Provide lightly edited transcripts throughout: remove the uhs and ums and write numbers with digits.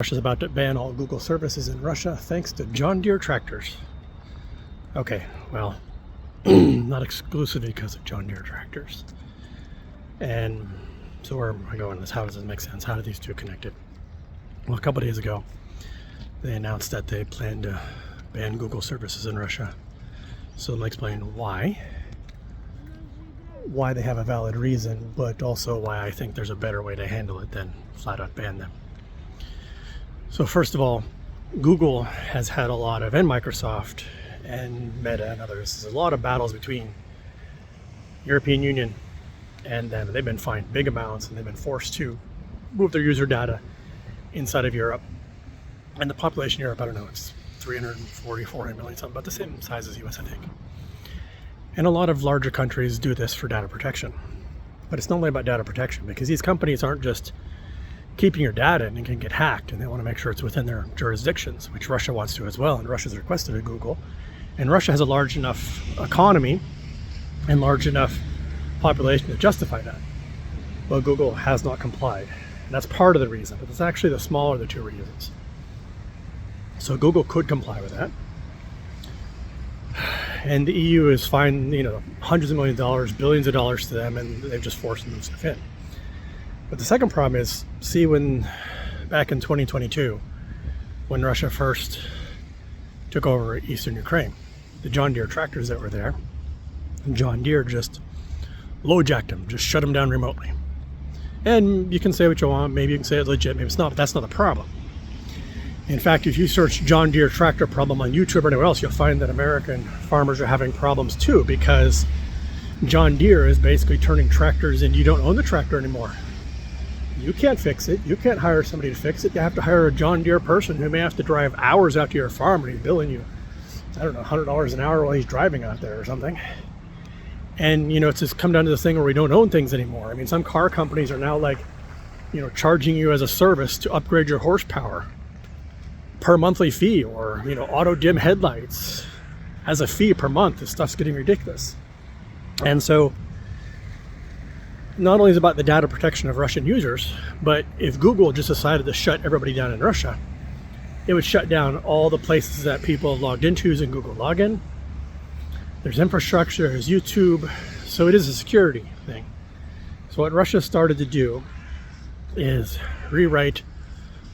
Russia's about to ban all Google services in Russia thanks to John Deere tractors. Okay, well, not exclusively because of John Deere tractors. And so where am I going with this? How does this make sense? How do these two connected? Well, a couple days ago, they announced that they plan to ban Google services in Russia. So let me explain why they have a valid reason, but also why I think there's a better way to handle it than flat out ban them. So first of all, Google has had a lot of, and Microsoft and Meta and others, there's a lot of battles between European Union and them. They've been fined big amounts and they've been forced to move their user data inside of Europe. And the population in Europe, I don't know, it's 340, 400 million, something about the same size as US, I think. And a lot of larger countries do this for data protection. But it's not only about data protection, because these companies aren't just keeping your data and it can get hacked, and they want to make sure it's within their jurisdictions, which Russia wants to as well, and Russia's requested of Google. And Russia has a large enough economy and large enough population to justify that. But Google has not complied. And that's part of the reason, but it's actually the smaller of the two reasons. So Google could comply with that. And the EU is fined, hundreds of millions of dollars, billions of dollars to them, and they've just forced them to stuff in. But the second problem is, back in 2022, when Russia first took over eastern Ukraine, the John Deere tractors that were there, John Deere just low-jacked them, just shut them down remotely. And you can say what you want, maybe you can say it's legit, maybe it's not, but that's not the problem. In fact, if you search John Deere tractor problem on YouTube or anywhere else, you'll find that American farmers are having problems too, because John Deere is basically turning tractors into, you don't own the tractor anymore. You can't fix it. You can't hire somebody to fix it. You have to hire a John Deere person who may have to drive hours out to your farm, and he's billing you, I don't know, $100 an hour while he's driving out there or something. And, it's just come down to this thing where we don't own things anymore. I mean, some car companies are now charging you as a service to upgrade your horsepower per monthly fee, or, auto dim headlights as a fee per month. This stuff's getting ridiculous. And so, not only is it about the data protection of Russian users, but if Google just decided to shut everybody down in Russia, it would shut down all the places that people have logged into using Google Login. There's infrastructure, there's YouTube, so it is a security thing. So what Russia started to do is rewrite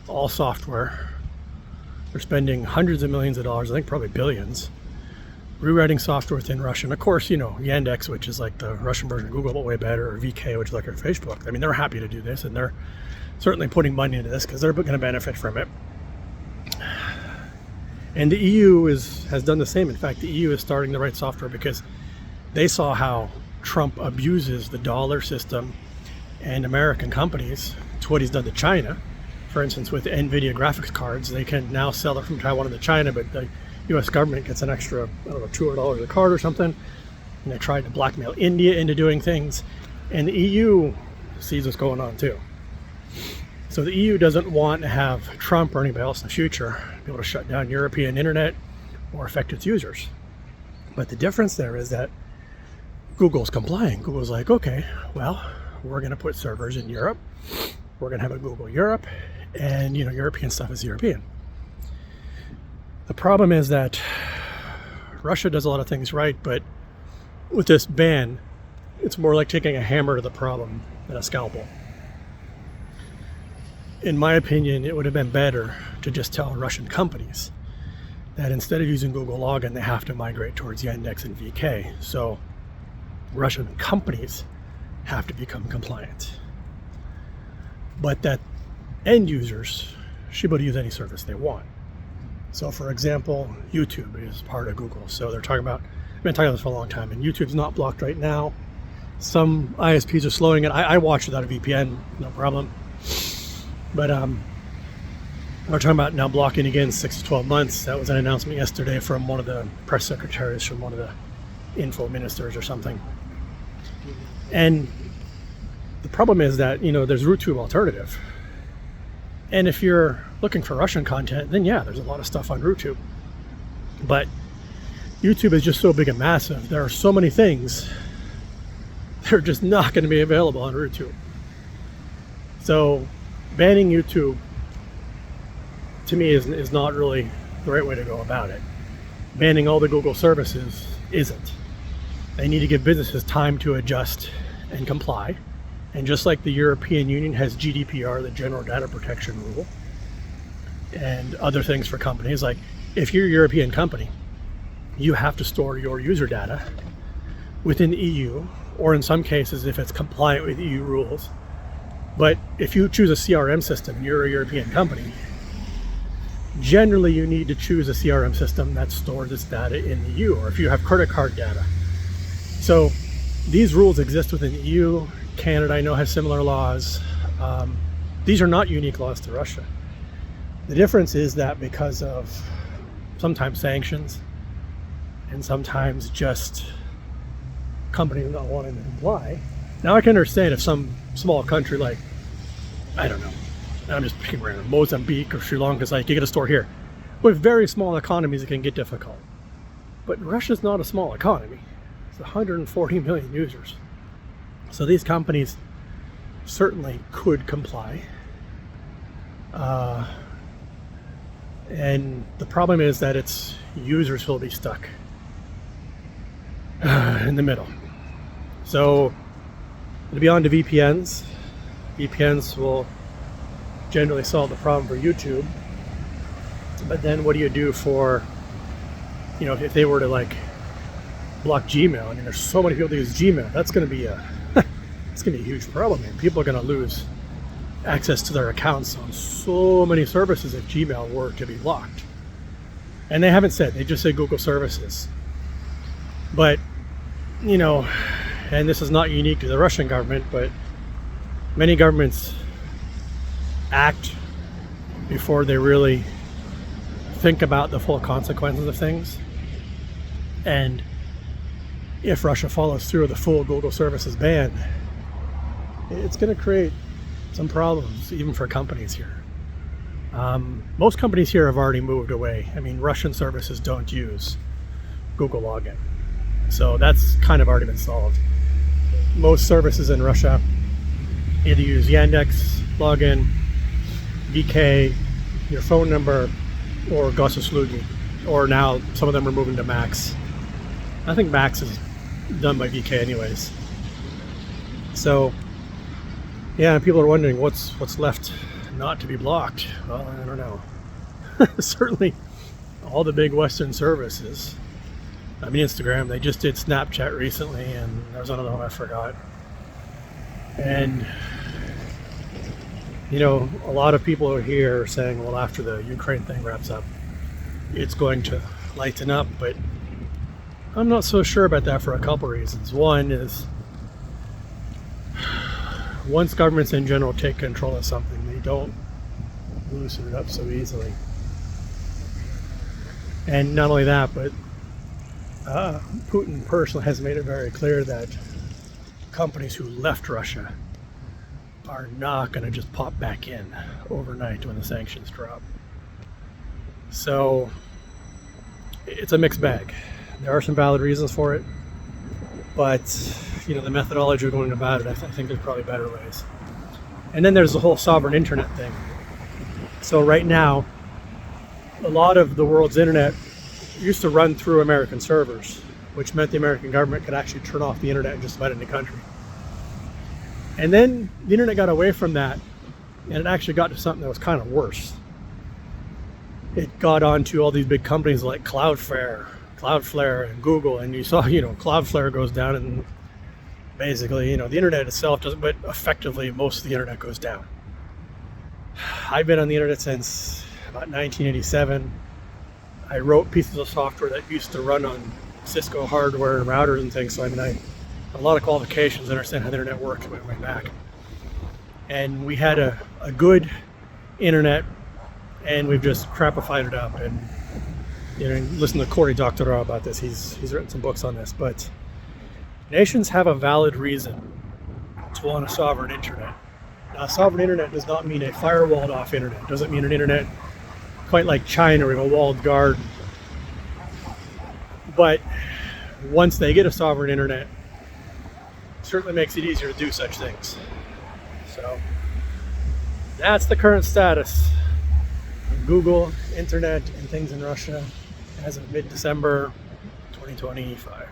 all software. They're spending hundreds of millions of dollars, I think probably billions, rewriting software within Russia. And of course, Yandex, which is like the Russian version of Google, but way better, or VK, which is like our Facebook. I mean, they're happy to do this, and they're certainly putting money into this because they're going to benefit from it. And the EU has done the same. In fact, the EU is starting to write software because they saw how Trump abuses the dollar system and American companies. It's what he's done to China. For instance, with NVIDIA graphics cards, they can now sell it from Taiwan to China, but the U.S. government gets an extra, $200 a card or something. And they tried to blackmail India into doing things. And the EU sees what's going on too. So the EU doesn't want to have Trump or anybody else in the future be able to shut down European internet or affect its users. But the difference there is that Google's complying. Google's like, okay, well, we're going to put servers in Europe. We're going to have a Google Europe, and European stuff is European. The problem is that Russia does a lot of things right, but with this ban, it's more like taking a hammer to the problem than a scalpel. In my opinion, it would have been better to just tell Russian companies that instead of using Google Login, they have to migrate towards Yandex and VK. So Russian companies have to become compliant. But that end users should be able to use any service they want. So for example, YouTube is part of Google. So they're talking about, I've been talking about this for a long time, and YouTube's not blocked right now. Some ISPs are slowing it. I watch without a VPN, no problem. But we're talking about now blocking again 6 to 12 months. That was an announcement yesterday from one of the press secretaries from one of the info ministers or something. And the problem is that, there's RootTube alternative. And if you're looking for Russian content, then yeah, there's a lot of stuff on RootTube. But YouTube is just so big and massive. There are so many things that are just not going to be available on RootTube. So banning YouTube to me is not really the right way to go about it. Banning all the Google services isn't. They need to give businesses time to adjust and comply. And just like the European Union has GDPR, the General Data Protection Rule, and other things for companies, like if you're a European company, you have to store your user data within the EU, or in some cases, if it's compliant with EU rules. But if you choose a CRM system and you're a European company, generally you need to choose a CRM system that stores its data in the EU, or if you have credit card data. So these rules exist within the EU. Canada, I know, has similar laws. These are not unique laws to Russia. The difference is that because of sometimes sanctions and sometimes just companies not wanting to comply. Now I can understand if some small country like, I don't know, I'm just picking random, Mozambique or Sri Lanka is like, you get a store here. With very small economies, it can get difficult. But Russia's not a small economy. It's 140 million users. So these companies certainly could comply. And the problem is that its users will be stuck in the middle. So to be on to VPNs. VPNs will generally solve the problem for YouTube. But then what do you do for, you know, if they were to like block Gmail? I mean, there's so many people that use Gmail. That's going to be it's going to be a huge problem. And people are going to lose access to their accounts on so many services if Gmail were to be blocked. And they haven't said, they just say Google services. But, you know, and this is not unique to the Russian government, but many governments act before they really think about the full consequences of things. And if Russia follows through with the full Google services ban, it's going to create some problems even for companies here. Most companies here have already moved away. I mean, Russian services don't use Google login. So that's kind of already been solved. Most services in Russia either use Yandex login, VK, your phone number, or Gosuslugi, or now some of them are moving to Max. I think Max is done by VK anyways. So yeah, people are wondering what's left not to be blocked. Well, I don't know. Certainly all the big Western services. I mean, Instagram, they just did Snapchat recently, and there was another one I forgot. And, you know, a lot of people are here saying, well, after the Ukraine thing wraps up, it's going to lighten up, but I'm not so sure about that for a couple reasons. One is, once governments in general take control of something, they don't loosen it up so easily. And not only that, but Putin personally has made it very clear that companies who left Russia are not going to just pop back in overnight when the sanctions drop. So it's a mixed bag. There are some valid reasons for it, but you know, the methodology we're going about it, I think there's probably better ways. And then there's the whole sovereign internet thing. So right now, a lot of the world's internet used to run through American servers, which meant the American government could actually turn off the internet in just about any country. And then the internet got away from that, and it actually got to something that was kind of worse. It got onto all these big companies like Cloudflare and Google, and you saw, you know, Cloudflare goes down, and basically, you know, the internet itself doesn't, but effectively most of the internet goes down. I've been on the internet since about 1987. I wrote pieces of software that used to run on Cisco hardware and routers and things, so I mean, I have a lot of qualifications, understand how the internet works way back. And we had a good internet, and we've just crapified it up. And you know, listen to Cory Doctorow about this. He's written some books on this. But nations have a valid reason to want a sovereign internet. Now, sovereign internet does not mean a firewalled off internet. It doesn't mean an internet quite like China with a walled garden. But once they get a sovereign internet, it certainly makes it easier to do such things. So that's the current status. Google, internet, and things in Russia as of mid-December 2025.